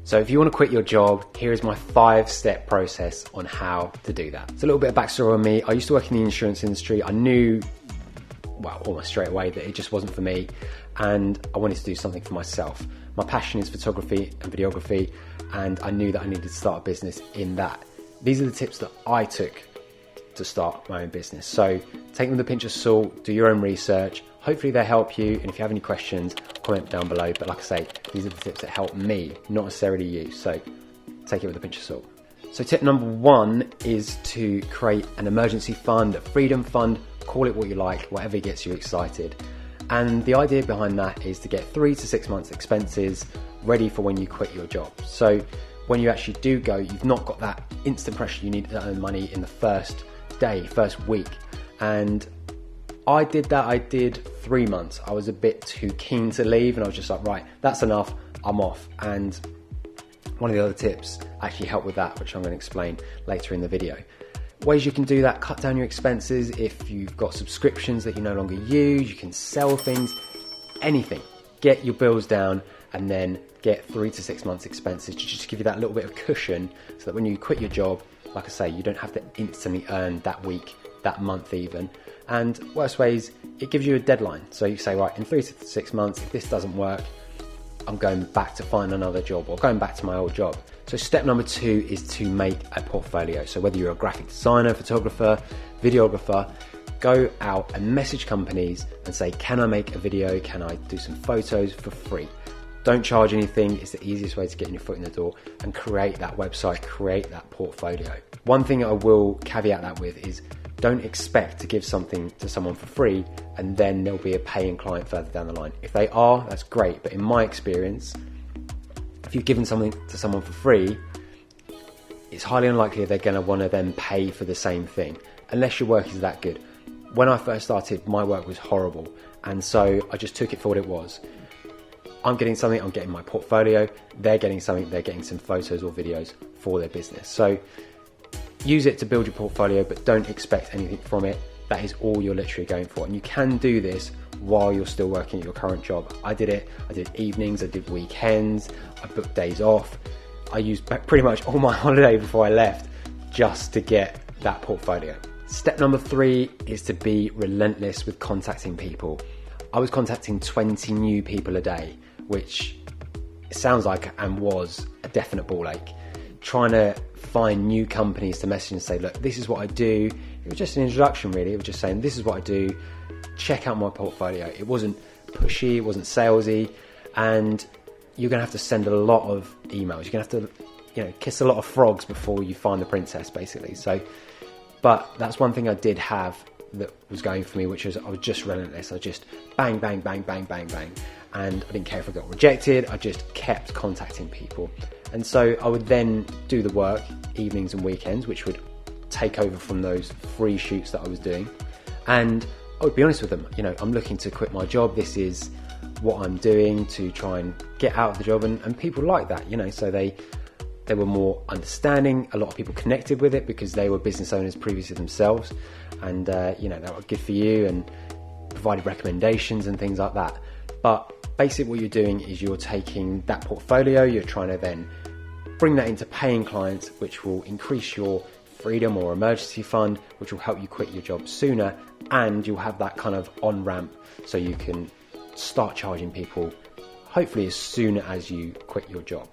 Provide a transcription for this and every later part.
So if you want to quit your job, here is my 5-step process on how to do that. It's a little bit of backstory on me. I used to work in the insurance industry. I knew, well, almost straight away that it just wasn't for me, and I wanted to do something for myself. My passion is photography and videography, and I knew that I needed to start a business in that. These are the tips that I took to start my own business. So take them with a pinch of salt, do your own research. Hopefully they help you, and if you have any questions, comment down below. But like I say, these are the tips that help me, not necessarily you. So take it with a pinch of salt. So tip number 1 is to create an emergency fund, a freedom fund, call it what you like, whatever gets you excited. And the idea behind that is to get 3 to 6 months expenses ready for when you quit your job. So when you actually do go, you've not got that instant pressure you need to earn money in the first day, first week. And I did that. I did 3 months. I was a bit too keen to leave, and I was just like, right, that's enough, I'm off. And one of the other tips actually helped with that, which I'm going to explain later in the video. Ways you can do that: cut down your expenses. If you've got subscriptions that you no longer use, you can sell things, anything. Get your bills down, and then get 3 to 6 months expenses to just give you that little bit of cushion, so that when you quit your job, like I say, you don't have to instantly earn that week, that month even. And worst ways, it gives you a deadline. So you say, right, in 3 to 6 months, if this doesn't work, I'm going back to find another job, or going back to my old job. So step number 2 is to make a portfolio. So whether you're a graphic designer, photographer, videographer, go out and message companies and say, can I make a video? Can I do some photos for free? Don't charge anything. It's the easiest way to get your foot in the door and create that website, create that portfolio. One thing I will caveat that with is, don't expect to give something to someone for free and then there'll be a paying client further down the line. If they are, that's great. But in my experience, if you've given something to someone for free, it's highly unlikely they're going to want to then pay for the same thing, unless your work is that good. When I first started, my work was horrible. And so I just took it for what it was. I'm getting something, I'm getting my portfolio. They're getting something, they're getting some photos or videos for their business. So use it to build your portfolio, but don't expect anything from it. That is all you're literally going for. And you can do this while you're still working at your current job. I did it. I did evenings, I did weekends, I booked days off. I used pretty much all my holiday before I left just to get that portfolio. Step number 3 is to be relentless with contacting people. I was contacting 20 new people a day, which sounds like and was a definite ball ache. Trying to find new companies to message and say, look, this is what I do. It was just an introduction, really. It was just saying, this is what I do. Check out my portfolio. It wasn't pushy, it wasn't salesy, and you're going to have to send a lot of emails. You're going to have to, kiss a lot of frogs before you find the princess, basically. So, but that's one thing I did have that was going for me, which was I was just relentless. I just bang, bang, bang, bang, bang, bang. And I didn't care if I got rejected. I just kept contacting people. And so I would then do the work evenings and weekends, which would take over from those free shoots that I was doing. And I would be honest with them, I'm looking to quit my job. This is what I'm doing to try and get out of the job. And people like that, so they were more understanding. A lot of people connected with it because they were business owners previously themselves. And, they were good for you and provided recommendations and things like that. But basically what you're doing is you're taking that portfolio, you're trying to then bring that into paying clients, which will increase your freedom or emergency fund, which will help you quit your job sooner, and you'll have that kind of on-ramp so you can start charging people hopefully as soon as you quit your job.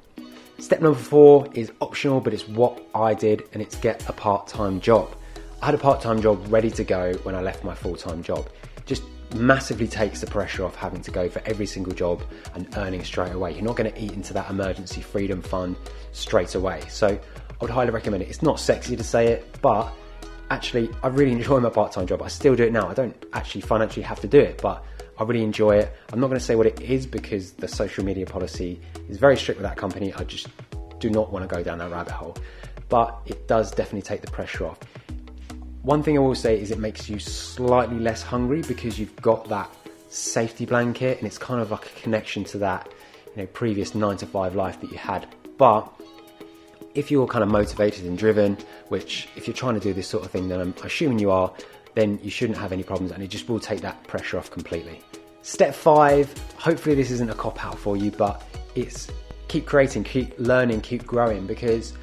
Step number 4 is optional, but it's what I did, and it's get a part-time job. I had a part-time job ready to go when I left my full-time job. Just massively takes the pressure off having to go for every single job and earning straight away. You're not going to eat into that emergency freedom fund straight away. So I would highly recommend it. It's not sexy to say it, but actually I really enjoy my part-time job. I still do it now. I don't actually financially have to do it, but I really enjoy it. I'm not going to say what it is because the social media policy is very strict with that company. I just do not want to go down that rabbit hole, but it does definitely take the pressure off. One thing I will say is it makes you slightly less hungry because you've got that safety blanket, and it's kind of like a connection to that, previous 9-to-5 life that you had. But if you're kind of motivated and driven, which if you're trying to do this sort of thing, then I'm assuming you are, then you shouldn't have any problems, and it just will take that pressure off completely. Step 5, hopefully this isn't a cop-out for you, but it's keep creating, keep learning, keep growing. Because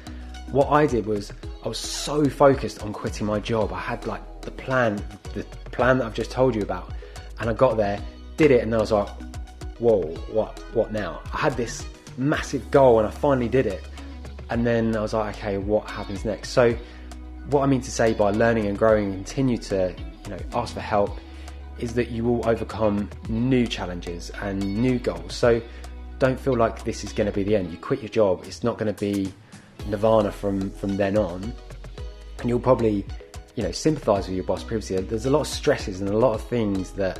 what I did was I was so focused on quitting my job. I had like the plan that I've just told you about, and I got there, did it, and then I was like, whoa, what now? I had this massive goal and I finally did it, and then I was like, okay, what happens next? So what I mean to say by learning and growing and continue to, ask for help, is that you will overcome new challenges and new goals. So don't feel like this is going to be the end. You quit your job, it's not going to be nirvana from then on, and you'll probably sympathize with your boss previously. There's a lot of stresses and a lot of things that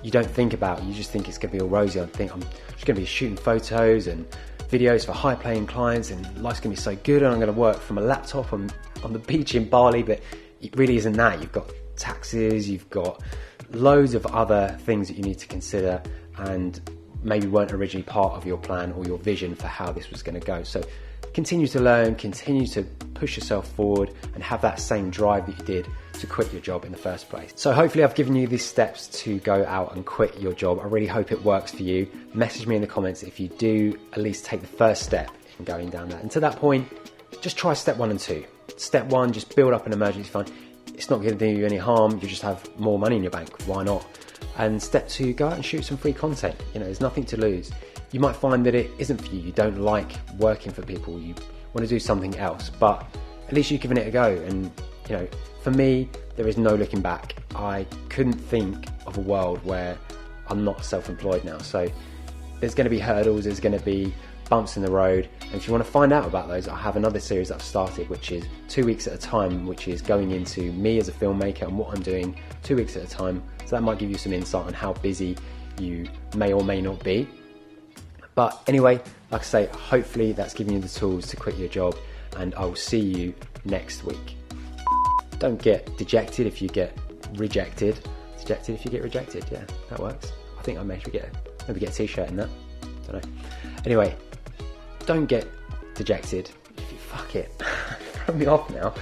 you don't think about. You just think it's going to be all rosy. I think I'm just going to be shooting photos and videos for high paying clients and life's going to be so good and I'm going to work from a laptop on the beach in Bali. But it really isn't that. You've got taxes, you've got loads of other things that you need to consider and maybe weren't originally part of your plan or your vision for how this was going to go. So continue to learn, continue to push yourself forward and have that same drive that you did to quit your job in the first place. So hopefully I've given you these steps to go out and quit your job. I really hope it works for you. Message me in the comments if you do at least take the first step in going down that. And to that point, just try step 1 and 2. Step 1, just build up an emergency fund. It's not going to do you any harm. You just have more money in your bank. Why not? And step 2, go out and shoot some free content. There's nothing to lose. You might find that it isn't for you. You don't like working for people. You want to do something else, but at least you've given it a go. And for me, there is no looking back. I couldn't think of a world where I'm not self-employed now. So there's going to be hurdles, there's going to be bumps in the road. And if you want to find out about those, I have another series I've started, which is 2 weeks at a time, which is going into me as a filmmaker and what I'm doing 2 weeks at a time. So that might give you some insight on how busy you may or may not be. But anyway, like I say, hopefully that's giving you the tools to quit your job, and I will see you next week. Don't get dejected if you get rejected. Dejected if you get rejected. Yeah, that works. I think I maybe get a t-shirt in that. Don't know. Anyway, don't get dejected. Fuck it. Throw me off now.